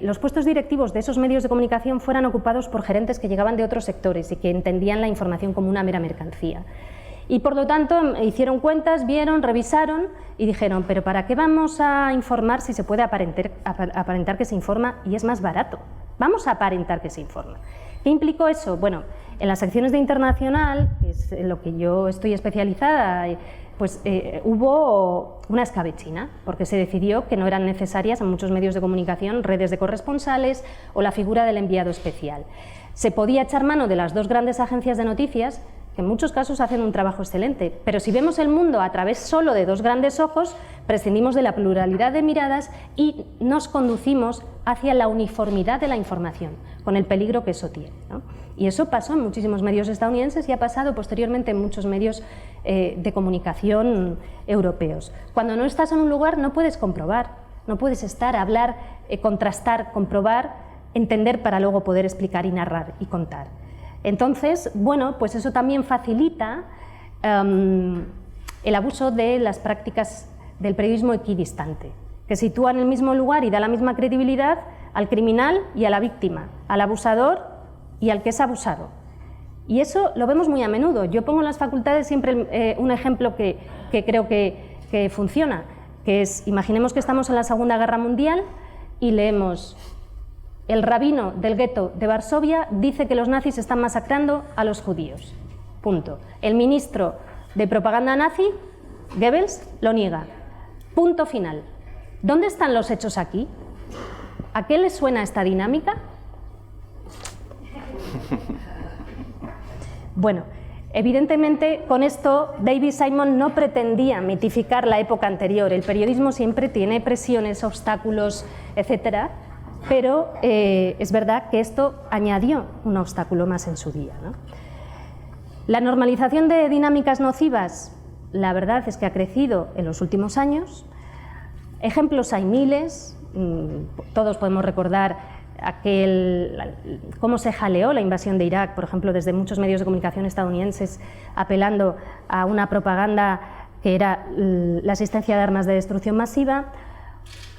los puestos directivos de esos medios de comunicación fueran ocupados por gerentes que llegaban de otros sectores y que entendían la información como una mera mercancía. Y por lo tanto hicieron cuentas, vieron, revisaron y dijeron, pero ¿para qué vamos a informar si se puede aparentar que se informa y es más barato? Vamos a aparentar que se informa. ¿Qué implicó eso? Bueno, en las secciones de Internacional, que es en lo que yo estoy especializada, pues hubo una escabechina, porque se decidió que no eran necesarias en muchos medios de comunicación redes de corresponsales o la figura del enviado especial. Se podía echar mano de las dos grandes agencias de noticias, que en muchos casos hacen un trabajo excelente, pero si vemos el mundo a través solo de dos grandes ojos, prescindimos de la pluralidad de miradas y nos conducimos hacia la uniformidad de la información, con el peligro que eso tiene, ¿no? Y eso pasó en muchísimos medios estadounidenses y ha pasado posteriormente en muchos medios de comunicación europeos. Cuando no estás en un lugar no puedes comprobar, no puedes estar, hablar, contrastar, comprobar, entender para luego poder explicar y narrar y contar. Entonces, bueno, pues eso también facilita el abuso de las prácticas del periodismo equidistante, que sitúa en el mismo lugar y da la misma credibilidad al criminal y a la víctima, al abusador y al que es abusado. Y eso lo vemos muy a menudo. Yo pongo en las facultades siempre un ejemplo que creo que funciona, que es, imaginemos que estamos en la Segunda Guerra Mundial y leemos: el rabino del gueto de Varsovia dice que los nazis están masacrando a los judíos. Punto. El ministro de propaganda nazi, Goebbels, lo niega. Punto final. ¿Dónde están los hechos aquí? ¿A qué les suena esta dinámica? Bueno, evidentemente con esto David Simon no pretendía mitificar la época anterior. El periodismo siempre tiene presiones, obstáculos, etcétera, pero es verdad que esto añadió un obstáculo más en su día, ¿no? La normalización de dinámicas nocivas, la verdad es que ha crecido en los últimos años. Ejemplos hay miles, todos podemos recordar cómo se jaleó la invasión de Irak, por ejemplo, desde muchos medios de comunicación estadounidenses, apelando a una propaganda que era la asistencia de armas de destrucción masiva,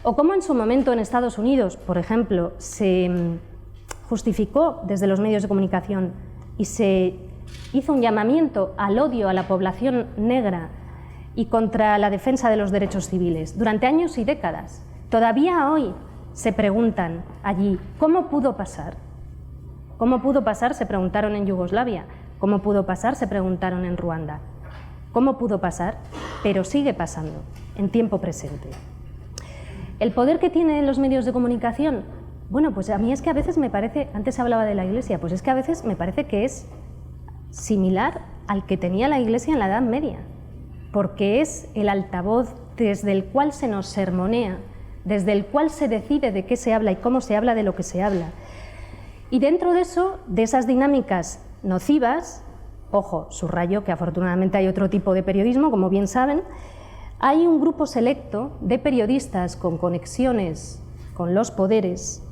o cómo en su momento en Estados Unidos, por ejemplo, se justificó desde los medios de comunicación y se hizo un llamamiento al odio a la población negra y contra la defensa de los derechos civiles durante años y décadas. Todavía hoy se preguntan allí, ¿cómo pudo pasar? ¿Cómo pudo pasar? Se preguntaron en Yugoslavia. ¿Cómo pudo pasar? Se preguntaron en Ruanda. ¿Cómo pudo pasar? Pero sigue pasando, en tiempo presente. ¿El poder que tienen los medios de comunicación? Bueno, pues a mí es que a veces me parece, antes hablaba de la Iglesia, pues es que a veces me parece que es similar al que tenía la Iglesia en la Edad Media, porque es el altavoz desde el cual se nos sermonea, desde el cual se decide de qué se habla y cómo se habla de lo que se habla. Y dentro de eso, de esas dinámicas nocivas, ojo, subrayo que afortunadamente hay otro tipo de periodismo, como bien saben, hay un grupo selecto de periodistas con conexiones con los poderes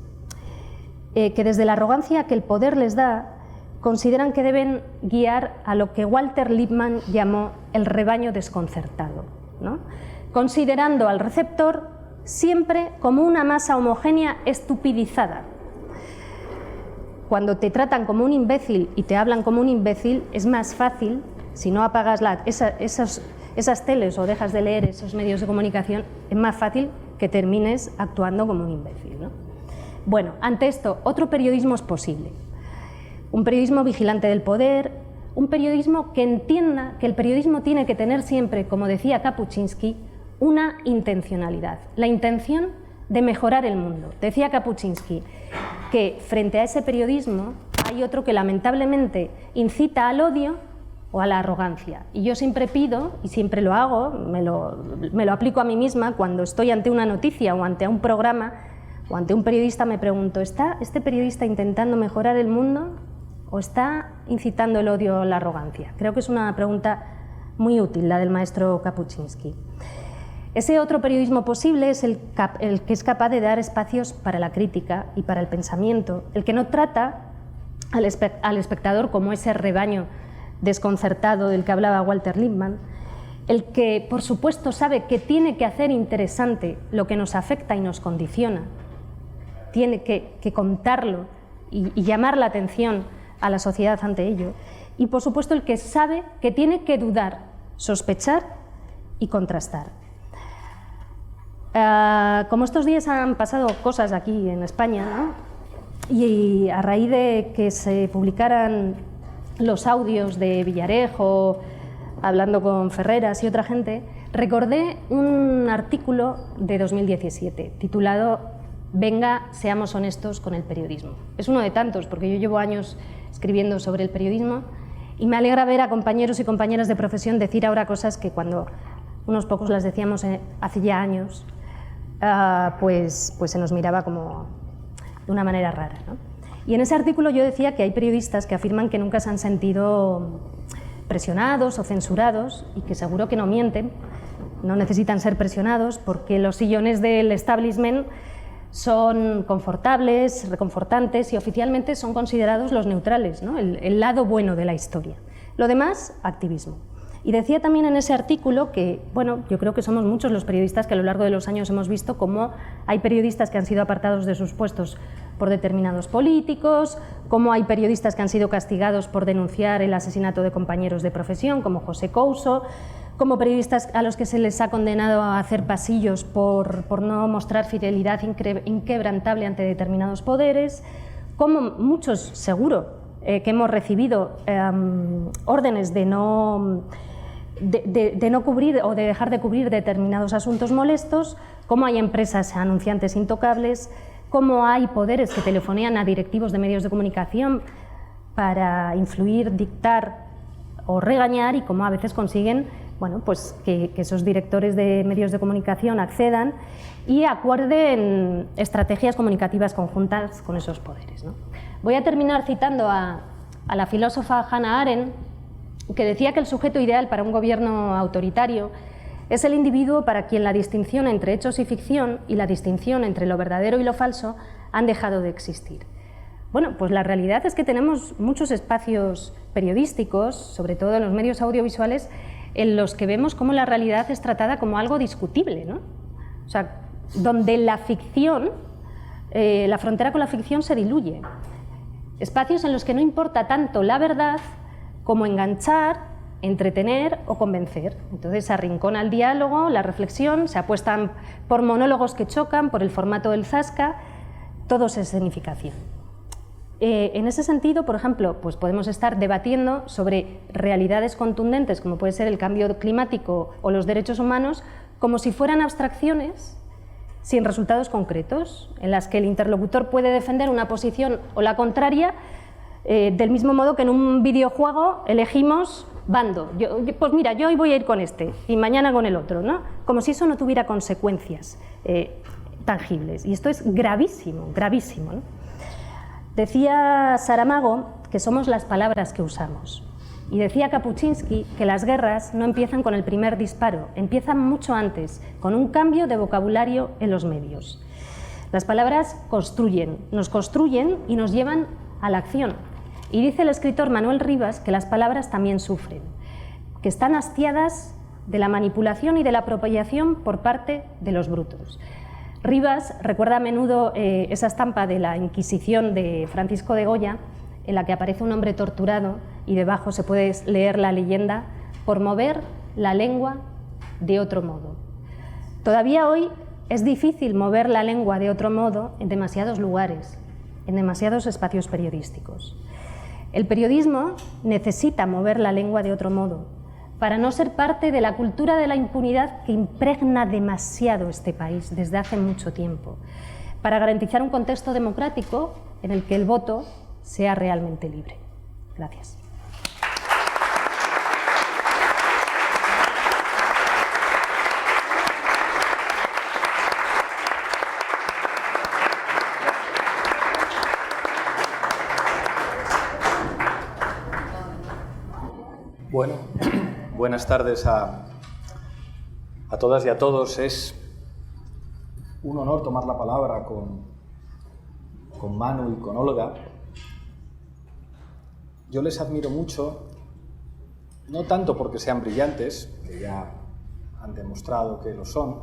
que desde la arrogancia que el poder les da, consideran que deben guiar a lo que Walter Lippmann llamó el rebaño desconcertado, ¿no? Considerando al receptor siempre como una masa homogénea estupidizada. cuando te tratan como un imbécil y te hablan como un imbécil, es más fácil, si no apagas esas teles o dejas de leer esos medios de comunicación, es más fácil que termines actuando como un imbécil, ¿no? Bueno, ante esto, otro periodismo es posible. Un periodismo vigilante del poder, un periodismo que entienda que el periodismo tiene que tener siempre, como decía Kapuscinski, una intencionalidad, la intención de mejorar el mundo. Decía Kapuscinski que frente a ese periodismo hay otro que lamentablemente incita al odio o a la arrogancia. Y yo siempre pido, y siempre lo hago, me lo aplico a mí misma, cuando estoy ante una noticia o ante un programa o ante un periodista, me pregunto, ¿está este periodista intentando mejorar el mundo o está incitando el odio o la arrogancia? Creo que es una pregunta muy útil, la del maestro Kapuscinski. Ese otro periodismo posible es el que es capaz de dar espacios para la crítica y para el pensamiento, el que no trata al espectador como ese rebaño desconcertado del que hablaba Walter Lippmann, el que, por supuesto, sabe que tiene que hacer interesante lo que nos afecta y nos condiciona, tiene que contarlo y llamar la atención a la sociedad ante ello, y, por supuesto, el que sabe que tiene que dudar, sospechar y contrastar. Como estos días han pasado cosas aquí en España, ¿no? Y a raíz de que se publicaran los audios de Villarejo hablando con Ferreras y otra gente, recordé un artículo de 2017 titulado «Venga, seamos honestos con el periodismo». Es uno de tantos, porque yo llevo años escribiendo sobre el periodismo y me alegra ver a compañeros y compañeras de profesión decir ahora cosas que cuando unos pocos las decíamos hace ya años, pues se nos miraba como de una manera rara, ¿no? Y en ese artículo yo decía que hay periodistas que afirman que nunca se han sentido presionados o censurados y que seguro que no mienten, no necesitan ser presionados porque los sillones del establishment son confortables, reconfortantes y oficialmente son considerados los neutrales, ¿no? El lado bueno de la historia. Lo demás, activismo. Y decía también en ese artículo que, bueno, yo creo que somos muchos los periodistas que a lo largo de los años hemos visto cómo hay periodistas que han sido apartados de sus puestos por determinados políticos, cómo hay periodistas que han sido castigados por denunciar el asesinato de compañeros de profesión, como José Couso, como periodistas a los que se les ha condenado a hacer pasillos por no mostrar fidelidad inquebrantable ante determinados poderes, como muchos, seguro, que hemos recibido órdenes de no cubrir o de dejar de cubrir determinados asuntos molestos, cómo hay empresas anunciantes intocables, cómo hay poderes que telefonean a directivos de medios de comunicación para influir, dictar o regañar y cómo a veces consiguen, bueno, pues que esos directores de medios de comunicación accedan y acuerden estrategias comunicativas conjuntas con esos poderes, ¿no? Voy a terminar citando a la filósofa Hannah Arendt, que decía que el sujeto ideal para un gobierno autoritario es el individuo para quien la distinción entre hechos y ficción y la distinción entre lo verdadero y lo falso han dejado de existir. Bueno, pues la realidad es que tenemos muchos espacios periodísticos, sobre todo en los medios audiovisuales, en los que vemos cómo la realidad es tratada como algo discutible, ¿no? O sea, donde la ficción, la frontera con la ficción se diluye. Espacios en los que no importa tanto la verdad como enganchar, entretener o convencer. Entonces se arrincona el diálogo, la reflexión, se apuestan por monólogos que chocan, por el formato del zasca, todo es escenificación. En ese sentido, por ejemplo, pues podemos estar debatiendo sobre realidades contundentes como puede ser el cambio climático o los derechos humanos como si fueran abstracciones sin resultados concretos, en las que el interlocutor puede defender una posición o la contraria, del mismo modo que en un videojuego elegimos bando. Pues mira, yo hoy voy a ir con este y mañana con el otro, ¿no? Como si eso no tuviera consecuencias tangibles. Y esto es gravísimo, gravísimo, ¿no? Decía Saramago que somos las palabras que usamos. Y decía Kapuscinski que las guerras no empiezan con el primer disparo, empiezan mucho antes, con un cambio de vocabulario en los medios. Las palabras construyen y nos llevan a la acción. Y dice el escritor Manuel Rivas que las palabras también sufren, que están hastiadas de la manipulación y de la apropiación por parte de los brutos. Rivas recuerda a menudo esa estampa de la Inquisición de Francisco de Goya, en la que aparece un hombre torturado y debajo se puede leer la leyenda: por mover la lengua de otro modo. Todavía hoy es difícil mover la lengua de otro modo en demasiados lugares, en demasiados espacios periodísticos. El periodismo necesita mover la lengua de otro modo para no ser parte de la cultura de la impunidad que impregna demasiado este país desde hace mucho tiempo, para garantizar un contexto democrático en el que el voto sea realmente libre. Gracias. Bueno, buenas tardes a todas y a todos. Es un honor tomar la palabra con Manu y con Olga. Yo les admiro mucho, no tanto porque sean brillantes, que ya han demostrado que lo son,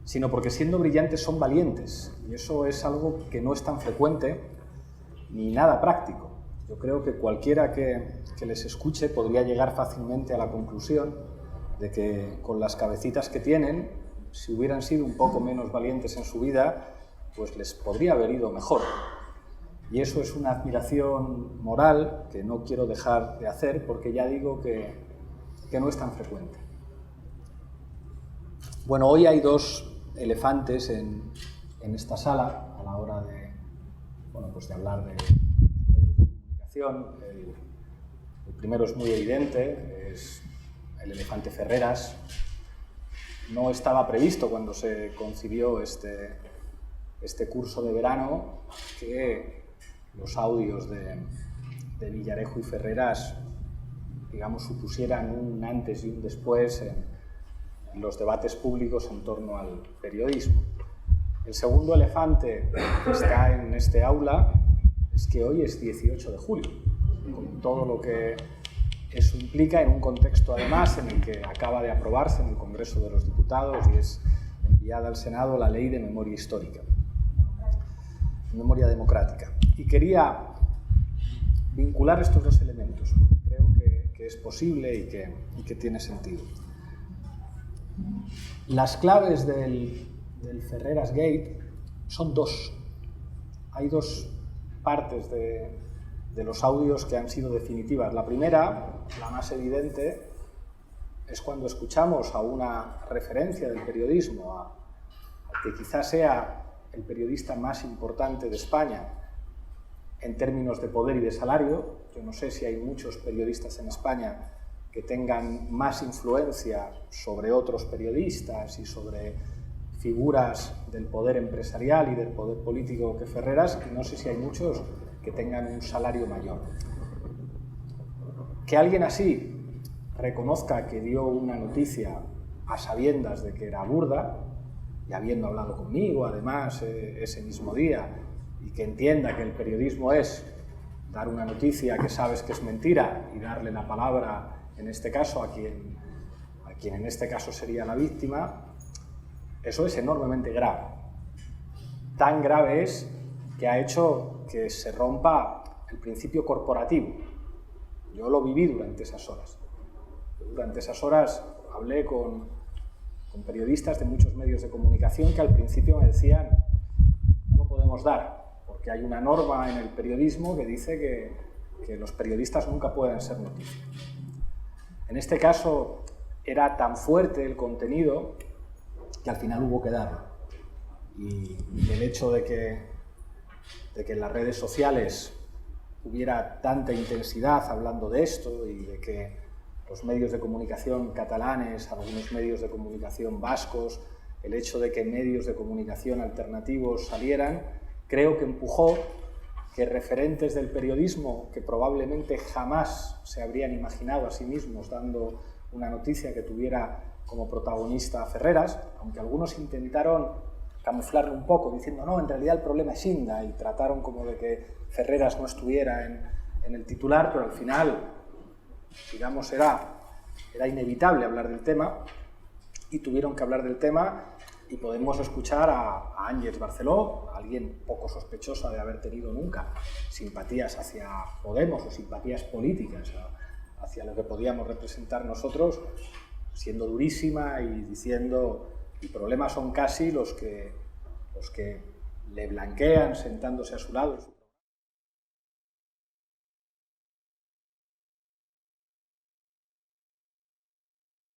sino porque siendo brillantes son valientes, y eso es algo que no es tan frecuente ni nada práctico. Yo creo que cualquiera que les escuche podría llegar fácilmente a la conclusión de que con las cabecitas que tienen, si hubieran sido un poco menos valientes en su vida, pues les podría haber ido mejor. Y eso es una admiración moral que no quiero dejar de hacer, porque ya digo que no es tan frecuente. Bueno, hoy hay dos elefantes en esta sala a la hora de, de hablar de El primero es muy evidente, es el elefante Ferreras. No estaba previsto cuando se concibió este curso de verano que los audios de Villarejo y Ferreras, digamos, supusieran un antes y un después en los debates públicos en torno al periodismo. El segundo elefante que está en este aula es que hoy es 18 de julio, con todo lo que eso implica en un contexto además en el que acaba de aprobarse en el Congreso de los Diputados y es enviada al Senado la Ley de Memoria Histórica, Memoria Democrática. Y quería vincular estos dos elementos, porque creo que es posible y que tiene sentido. Las claves del Ferreras Gate son dos. Hay dos partes de los audios que han sido definitivas. La primera, la más evidente, es cuando escuchamos a una referencia del periodismo, a que quizás sea el periodista más importante de España en términos de poder y de salario. Yo no sé si hay muchos periodistas en España que tengan más influencia sobre otros periodistas y sobre figuras del poder empresarial y del poder político que Ferreras, y no sé si hay muchos que tengan un salario mayor. Que alguien así reconozca que dio una noticia a sabiendas de que era burda, y habiendo hablado conmigo además ese mismo día, y que entienda que el periodismo es dar una noticia que sabes que es mentira y darle la palabra, en este caso, a quien en este caso sería la víctima, eso es enormemente grave. Tan grave es que ha hecho que se rompa el principio corporativo. Yo lo viví durante esas horas. Durante esas horas hablé con periodistas de muchos medios de comunicación que al principio me decían: no lo podemos dar, porque hay una norma en el periodismo que dice que los periodistas nunca pueden ser noticia. En este caso era tan fuerte el contenido que al final hubo que darlo. Y el hecho de que en las redes sociales hubiera tanta intensidad hablando de esto y de que los medios de comunicación catalanes, algunos medios de comunicación vascos, el hecho de que medios de comunicación alternativos salieran, creo que empujó que referentes del periodismo que probablemente jamás se habrían imaginado a sí mismos dando una noticia que tuviera como protagonista a Ferreras, aunque algunos intentaron camuflarlo un poco diciendo no, en realidad el problema es Inda, y trataron como de que Ferreras no estuviera en el titular, pero al final, digamos, era inevitable hablar del tema y tuvieron que hablar del tema Y podemos escuchar a Àngels Barceló, alguien poco sospechosa de haber tenido nunca simpatías hacia Podemos o simpatías políticas hacia lo que podíamos representar nosotros, siendo durísima y diciendo, el problema son casi los que le blanquean sentándose a su lado.